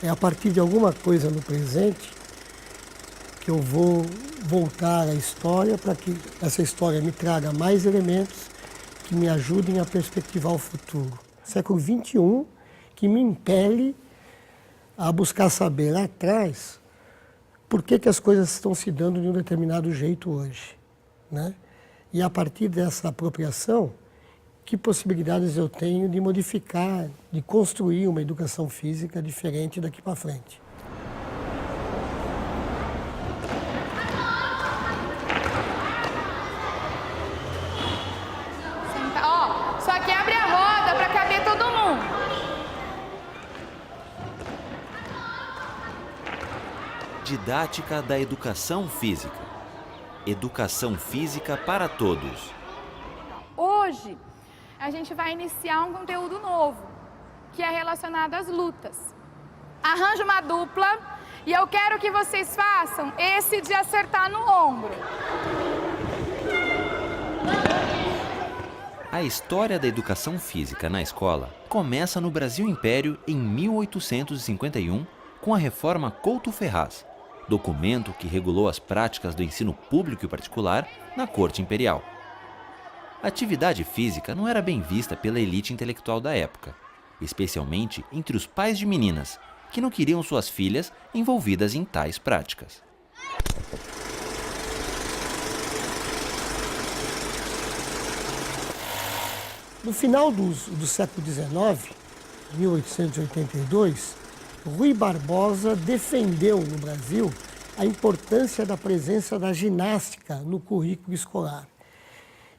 É a partir de alguma coisa no presente que eu vou voltar à história para que essa história me traga mais elementos que me ajudem a perspectivar o futuro. Século XXI que me impele a buscar saber lá atrás por que as coisas estão se dando de um determinado jeito hoje, né? E a partir dessa apropriação, que possibilidades eu tenho de modificar, de construir uma educação física diferente daqui para frente. Ó, só que abre a roda para caber todo mundo. Didática da educação física. Educação física para todos. Hoje, a gente vai iniciar um conteúdo novo, que é relacionado às lutas. Arranje uma dupla e eu quero que vocês façam esse de acertar no ombro. A história da educação física na escola começa no Brasil Império em 1851 com a Reforma Couto-Ferraz, documento que regulou as práticas do ensino público e particular na Corte Imperial. A atividade física não era bem vista pela elite intelectual da época, especialmente entre os pais de meninas, que não queriam suas filhas envolvidas em tais práticas. No final do século XIX, 1882, Rui Barbosa defendeu no Brasil a importância da presença da ginástica no currículo escolar.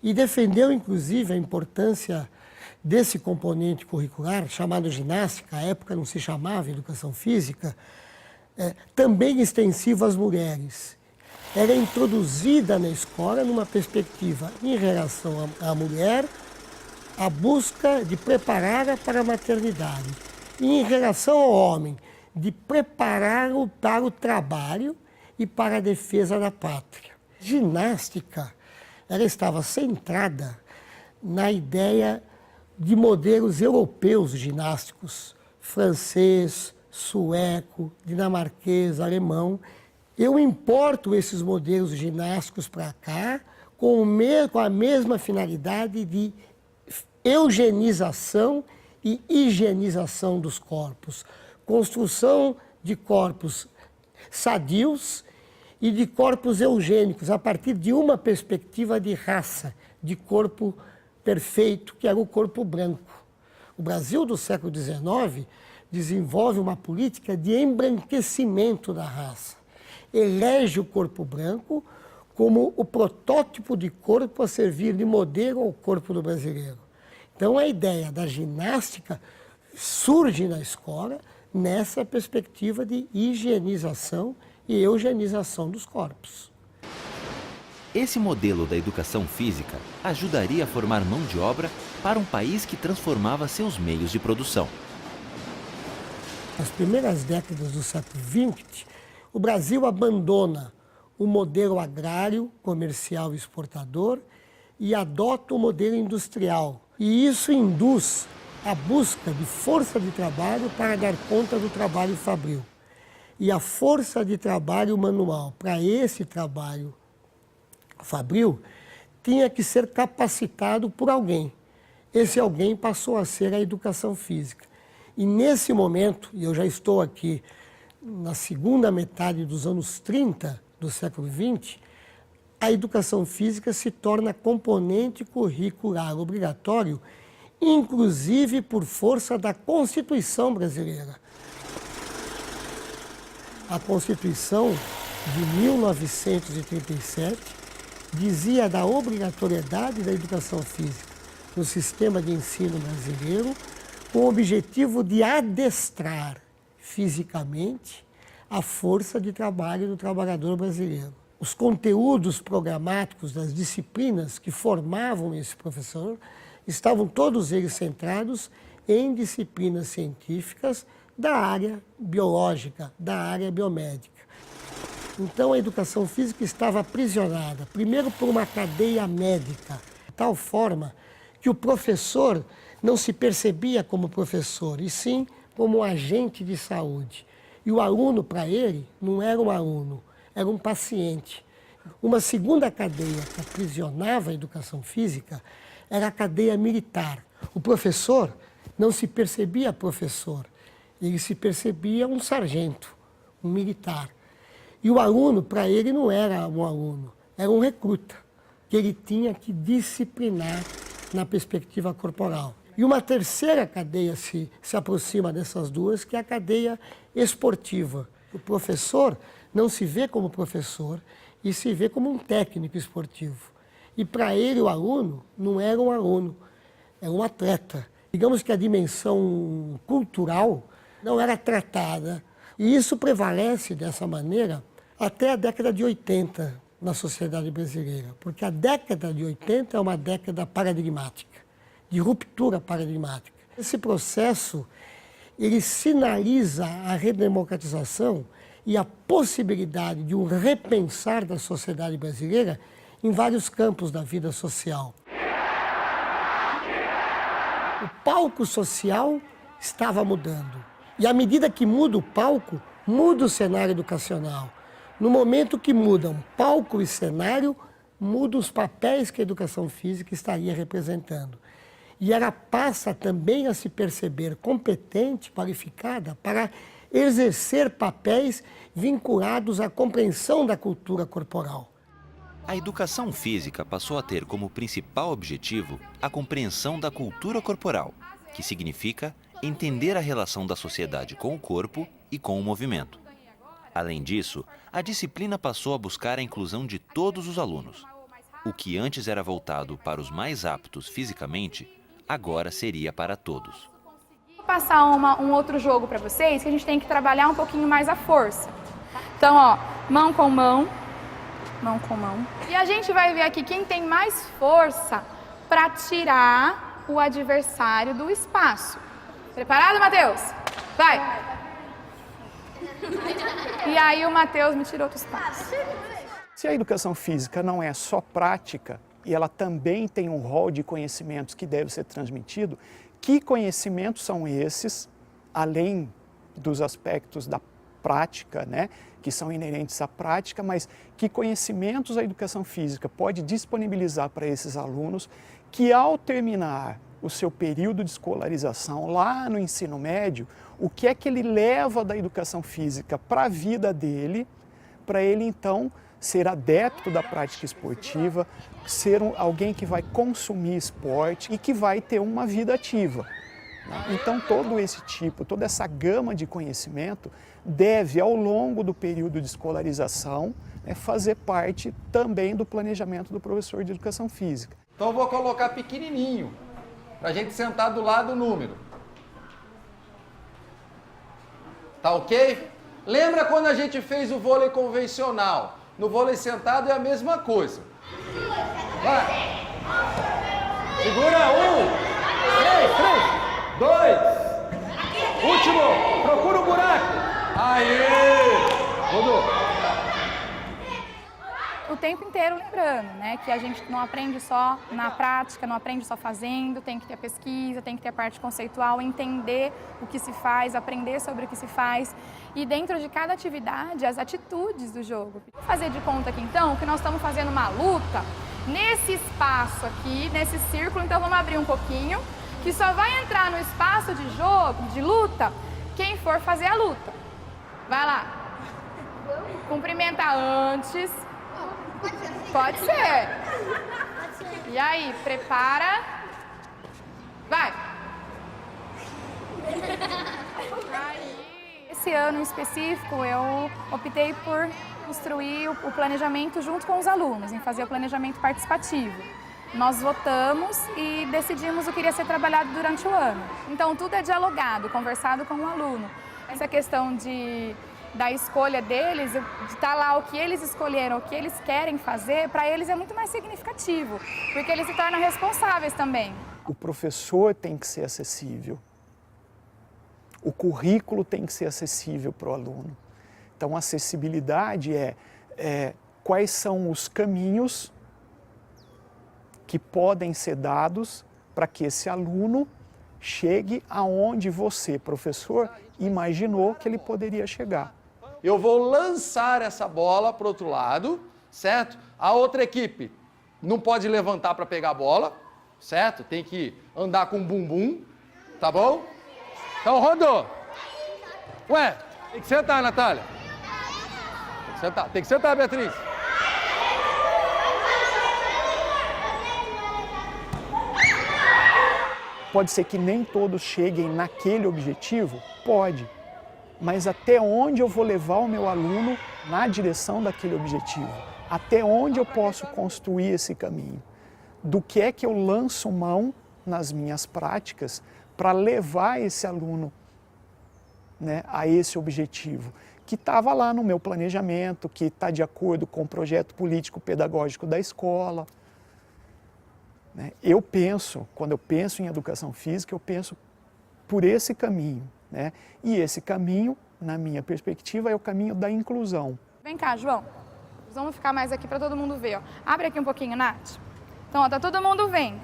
E defendeu, inclusive, a importância desse componente curricular, chamado ginástica, à época não se chamava educação física, também extensivo às mulheres. Era introduzida na escola numa perspectiva em relação à mulher, a busca de prepará-la para a maternidade. E em relação ao homem, de prepará-lo para o trabalho e para a defesa da pátria. Ginástica, ela estava centrada na ideia de modelos europeus ginásticos, francês, sueco, dinamarquês, alemão. Eu importo esses modelos ginásticos para cá com a mesma finalidade de eugenização e higienização dos corpos, construção de corpos sadios e de corpos eugênicos, a partir de uma perspectiva de raça, de corpo perfeito, que era o corpo branco. O Brasil do século XIX desenvolve uma política de embranquecimento da raça. Elege o corpo branco como o protótipo de corpo a servir de modelo ao corpo do brasileiro. Então, a ideia da ginástica surge na escola nessa perspectiva de higienização e eugenização dos corpos. Esse modelo da educação física ajudaria a formar mão de obra para um país que transformava seus meios de produção. Nas primeiras décadas do século XX, o Brasil abandona o modelo agrário, comercial e exportador e adota o modelo industrial. E isso induz a busca de força de trabalho para dar conta do trabalho fabril. E a força de trabalho manual para esse trabalho fabril tinha que ser capacitado por alguém. Esse alguém passou a ser a educação física. E nesse momento, e eu já estou aqui na segunda metade dos anos 30 do século XX, a educação física se torna componente curricular obrigatório, inclusive por força da Constituição brasileira. A Constituição de 1937 dizia da obrigatoriedade da educação física no sistema de ensino brasileiro, com o objetivo de adestrar fisicamente a força de trabalho do trabalhador brasileiro. Os conteúdos programáticos das disciplinas que formavam esse professor estavam todos eles centrados em disciplinas científicas da área biológica, da área biomédica. Então a educação física estava aprisionada, primeiro por uma cadeia médica, de tal forma que o professor não se percebia como professor, e sim como um agente de saúde. E o aluno, para ele, não era um aluno, era um paciente. Uma segunda cadeia que aprisionava a educação física era a cadeia militar. O professor não se percebia professor, ele se percebia um sargento, um militar. E o aluno, para ele, não era um aluno, era um recruta, que ele tinha que disciplinar na perspectiva corporal. E uma terceira cadeia se aproxima dessas duas, que é a cadeia esportiva. O professor não se vê como professor e se vê como um técnico esportivo. E para ele, o aluno não era um aluno, era um atleta. Digamos que a dimensão cultural não era tratada. E isso prevalece dessa maneira até a década de 80 na sociedade brasileira, porque a década de 80 é uma década paradigmática, de ruptura paradigmática. Esse processo, ele sinaliza a redemocratização e a possibilidade de um repensar da sociedade brasileira em vários campos da vida social. O palco social estava mudando. E à medida que muda o palco, muda o cenário educacional. No momento que mudam palco e cenário, mudam os papéis que a educação física estaria representando. E ela passa também a se perceber competente, qualificada, para exercer papéis vinculados à compreensão da cultura corporal. A educação física passou a ter como principal objetivo a compreensão da cultura corporal, que significa entender a relação da sociedade com o corpo e com o movimento. Além disso, a disciplina passou a buscar a inclusão de todos os alunos. O que antes era voltado para os mais aptos fisicamente, agora seria para todos. Vou passar um outro jogo para vocês, que a gente tem que trabalhar um pouquinho mais a força. Então, ó, mão com mão, mão com mão. E a gente vai ver aqui quem tem mais força para tirar o adversário do espaço. Preparado, Matheus? Vai! E aí o Matheus me tirou do espaço. Se a educação física não é só prática, e ela também tem um rol de conhecimentos que deve ser transmitido, que conhecimentos são esses, além dos aspectos da prática, né, que são inerentes à prática, mas que conhecimentos a educação física pode disponibilizar para esses alunos que, ao terminar o seu período de escolarização lá no ensino médio, o que é que ele leva da educação física para a vida dele, para ele então ser adepto da prática esportiva, ser alguém que vai consumir esporte e que vai ter uma vida ativa. Então toda essa gama de conhecimento deve, ao longo do período de escolarização, fazer parte também do planejamento do professor de educação física. Então eu vou colocar pequenininho, para a gente sentar do lado do número. Tá ok? Lembra quando a gente fez o vôlei convencional? No vôlei sentado é a mesma coisa. Vai! Segura, 1, 3, 2, último, procura o buraco. Aê! Rodou. O tempo inteiro lembrando, né, que a gente não aprende só na prática, não aprende só fazendo, tem que ter a pesquisa, tem que ter a parte conceitual, entender o que se faz, aprender sobre o que se faz e dentro de cada atividade as atitudes do jogo. Vou fazer de conta aqui então que nós estamos fazendo uma luta nesse espaço aqui, nesse círculo, então vamos abrir um pouquinho, que só vai entrar no espaço de jogo, de luta, quem for fazer a luta. Vai lá. Cumprimenta antes. Pode ser. E aí, prepara. Vai. Esse ano em específico, eu optei por construir o planejamento junto com os alunos, em fazer o planejamento participativo. Nós votamos e decidimos o que iria ser trabalhado durante o ano. Então, tudo é dialogado, conversado com o aluno. Essa questão da escolha deles, de estar lá o que eles escolheram, o que eles querem fazer, para eles é muito mais significativo, porque eles se tornam responsáveis também. O professor tem que ser acessível. O currículo tem que ser acessível para o aluno. Então, acessibilidade é quais são os caminhos que podem ser dados para que esse aluno chegue aonde você, professor, imaginou que ele poderia chegar. Eu vou lançar essa bola para o outro lado, certo? A outra equipe não pode levantar para pegar a bola, certo? Tem que andar com o bumbum, tá bom? Então, rodou. Ué, tem que sentar, Natália. Tem que sentar, Beatriz. Pode ser que nem todos cheguem naquele objetivo? Pode. Mas até onde eu vou levar o meu aluno na direção daquele objetivo? Até onde eu posso construir esse caminho? Do que é que eu lanço mão nas minhas práticas para levar esse aluno, né, a esse objetivo? Que estava lá no meu planejamento, que está de acordo com o projeto político-pedagógico da escola. Eu penso, quando eu penso em educação física, eu penso por esse caminho, né? E esse caminho, na minha perspectiva, é o caminho da inclusão. Vem cá, João. Vamos ficar mais aqui para todo mundo ver, ó. Abre aqui um pouquinho, Nath. Então, ó, tá todo mundo vendo.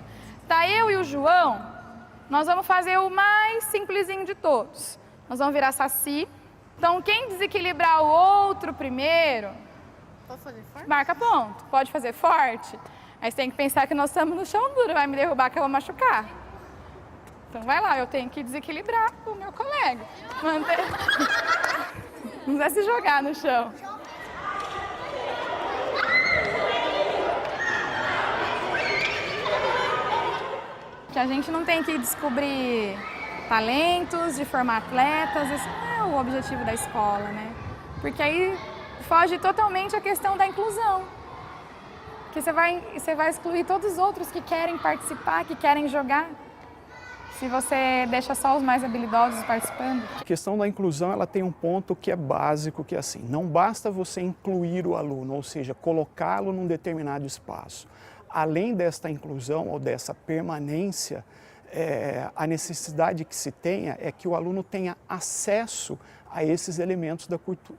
Tá eu e o João, nós vamos fazer o mais simplesinho de todos. Nós vamos virar saci. Então, quem desequilibrar o outro primeiro... Pode fazer forte? Marca ponto. Pode fazer forte. Aí você tem que pensar que nós estamos no chão duro, vai me derrubar que eu vou machucar. Então vai lá, eu tenho que desequilibrar o meu colega. Não vai se jogar no chão. Que a gente não tem que descobrir talentos, de formar atletas, esse não é o objetivo da escola, né? Porque aí foge totalmente a questão da inclusão. Porque você vai excluir todos os outros que querem participar, que querem jogar, se você deixa só os mais habilidosos participando. A questão da inclusão, ela tem um ponto que é básico, que é assim, não basta você incluir o aluno, ou seja, colocá-lo num determinado espaço. Além desta inclusão ou dessa permanência, a necessidade que se tenha é que o aluno tenha acesso a esses elementos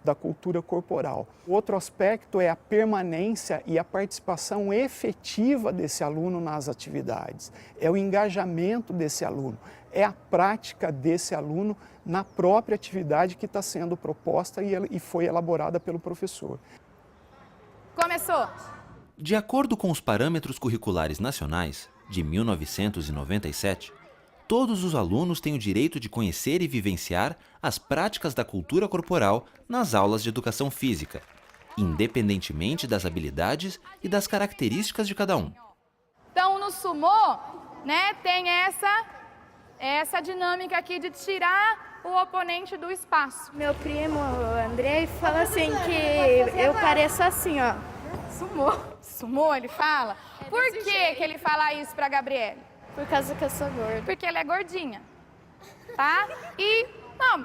da cultura corporal. Outro aspecto é a permanência e a participação efetiva desse aluno nas atividades. É o engajamento desse aluno, é a prática desse aluno na própria atividade que está sendo proposta e foi elaborada pelo professor. Começou! De acordo com os parâmetros curriculares nacionais, de 1997, todos os alunos têm o direito de conhecer e vivenciar as práticas da cultura corporal nas aulas de educação física, independentemente das habilidades e das características de cada um. Então, no sumô, né, tem essa dinâmica aqui de tirar o oponente do espaço. Meu primo, o Andrei, fala assim que eu pareço assim, ó. Sumô. Sumô, ele fala? Por que ele fala isso pra Gabriele? Por causa que eu sou gorda. Porque ela é gordinha, tá? E,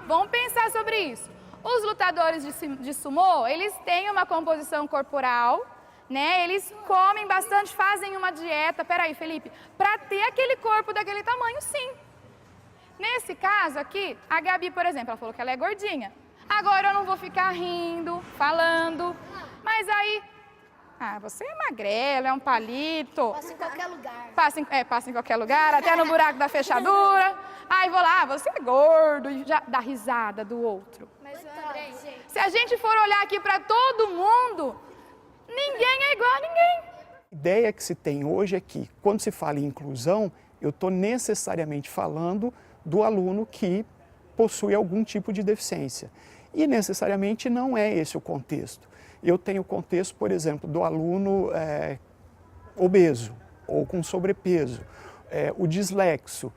vamos pensar sobre isso. Os lutadores de sumô, eles têm uma composição corporal, né? Eles comem bastante, fazem uma dieta, peraí, Felipe, pra ter aquele corpo daquele tamanho, sim. Nesse caso aqui, a Gabi, por exemplo, ela falou que ela é gordinha. Agora eu não vou ficar rindo, falando, mas aí... você é magrelo, é um palito. Passa em qualquer lugar. Passa em qualquer lugar, até no buraco da fechadura. Aí vou lá, você é gordo, e já dá risada do outro. Mas o Andrei, gente... Se a gente for olhar aqui para todo mundo, ninguém é igual a ninguém. A ideia que se tem hoje é que, quando se fala em inclusão, eu estou necessariamente falando do aluno que possui algum tipo de deficiência. E necessariamente não é esse o contexto. Eu tenho o contexto, por exemplo, do aluno obeso ou com sobrepeso, o dislexo,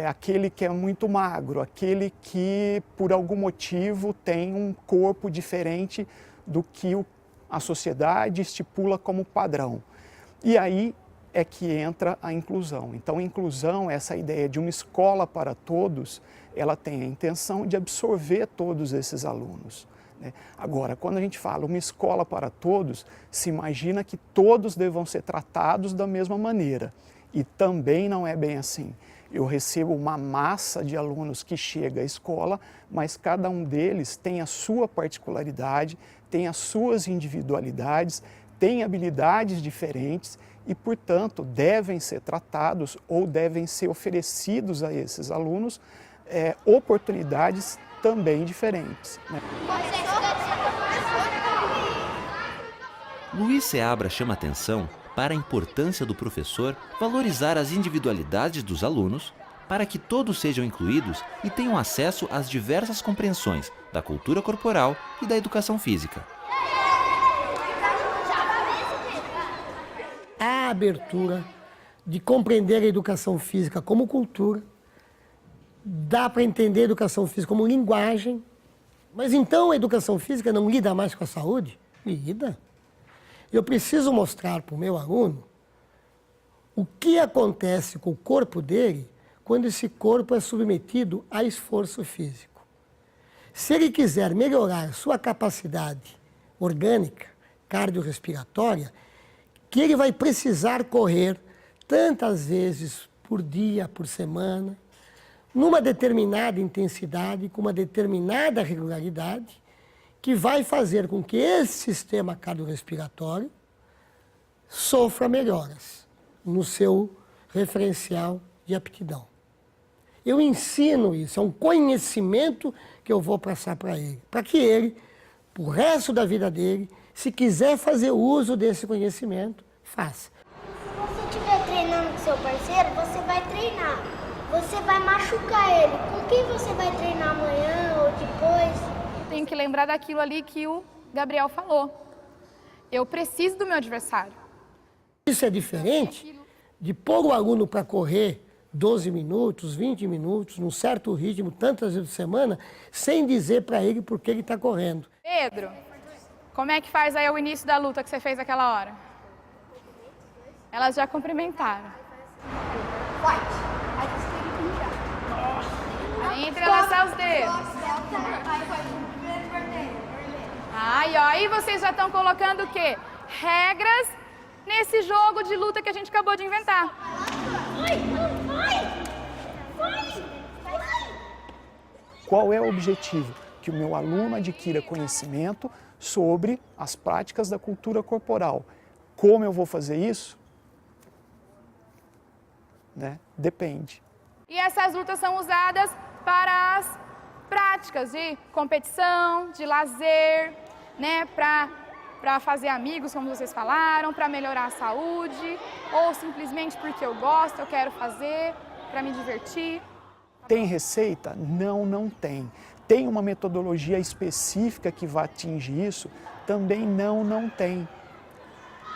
aquele que é muito magro, aquele que por algum motivo tem um corpo diferente do que a sociedade estipula como padrão. E aí é que entra a inclusão. Então, a inclusão, essa ideia de uma escola para todos, ela tem a intenção de absorver todos esses alunos. Agora, quando a gente fala uma escola para todos, se imagina que todos devam ser tratados da mesma maneira. E também não é bem assim. Eu recebo uma massa de alunos que chega à escola, mas cada um deles tem a sua particularidade, tem as suas individualidades, tem habilidades diferentes e, portanto, devem ser tratados ou devem ser oferecidos a esses alunos oportunidades também diferentes, né? Luiz Seabra chama atenção para a importância do professor valorizar as individualidades dos alunos para que todos sejam incluídos e tenham acesso às diversas compreensões da cultura corporal e da educação física. A abertura de compreender a educação física como cultura, dá para entender a educação física como linguagem, mas então a educação física não lida mais com a saúde? Lida. Eu preciso mostrar para o meu aluno o que acontece com o corpo dele quando esse corpo é submetido a esforço físico. Se ele quiser melhorar sua capacidade orgânica, cardiorrespiratória, que ele vai precisar correr tantas vezes por dia, por semana, numa determinada intensidade, com uma determinada regularidade, que vai fazer com que esse sistema cardiorrespiratório sofra melhoras no seu referencial de aptidão. Eu ensino isso, é um conhecimento que eu vou passar para ele, para que ele, pro resto da vida dele, se quiser fazer uso desse conhecimento, faça. Se você estiver treinando com seu parceiro, você vai treinar. Você vai machucar ele. Com quem você vai treinar amanhã ou depois? Tenho que lembrar daquilo ali que o Gabriel falou. Eu preciso do meu adversário. Isso é diferente de pôr o aluno para correr 12 minutos, 20 minutos, num certo ritmo, tantas vezes por semana, sem dizer para ele por que ele está correndo. Pedro, como é que faz aí o início da luta que você fez aquela hora? Elas já cumprimentaram. Aí entrelaçar os dedos. Ai, ó, aí vocês já estão colocando o quê? Regras nesse jogo de luta que a gente acabou de inventar. Qual é o objetivo? Que o meu aluno adquira conhecimento sobre as práticas da cultura corporal. Como eu vou fazer isso? Né? Depende. E essas lutas são usadas para as práticas de competição, de lazer, né? Para fazer amigos, como vocês falaram, para melhorar a saúde, ou simplesmente porque eu gosto, eu quero fazer, para me divertir. Tem receita? Não, não tem. Tem uma metodologia específica que vai atingir isso? Também não tem.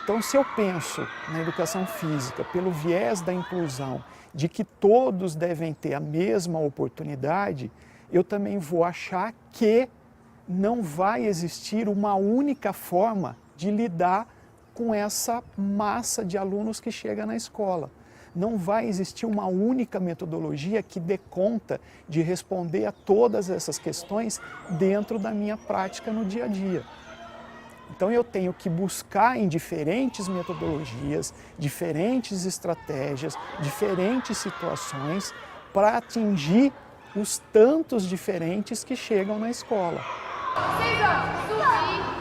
Então, se eu penso na educação física pelo viés da inclusão, de que todos devem ter a mesma oportunidade, eu também vou achar que não vai existir uma única forma de lidar com essa massa de alunos que chega na escola. Não vai existir uma única metodologia que dê conta de responder a todas essas questões dentro da minha prática no dia a dia. Então eu tenho que buscar em diferentes metodologias, diferentes estratégias, diferentes situações para atingir os tantos diferentes que chegam na escola. Vocês vão subir,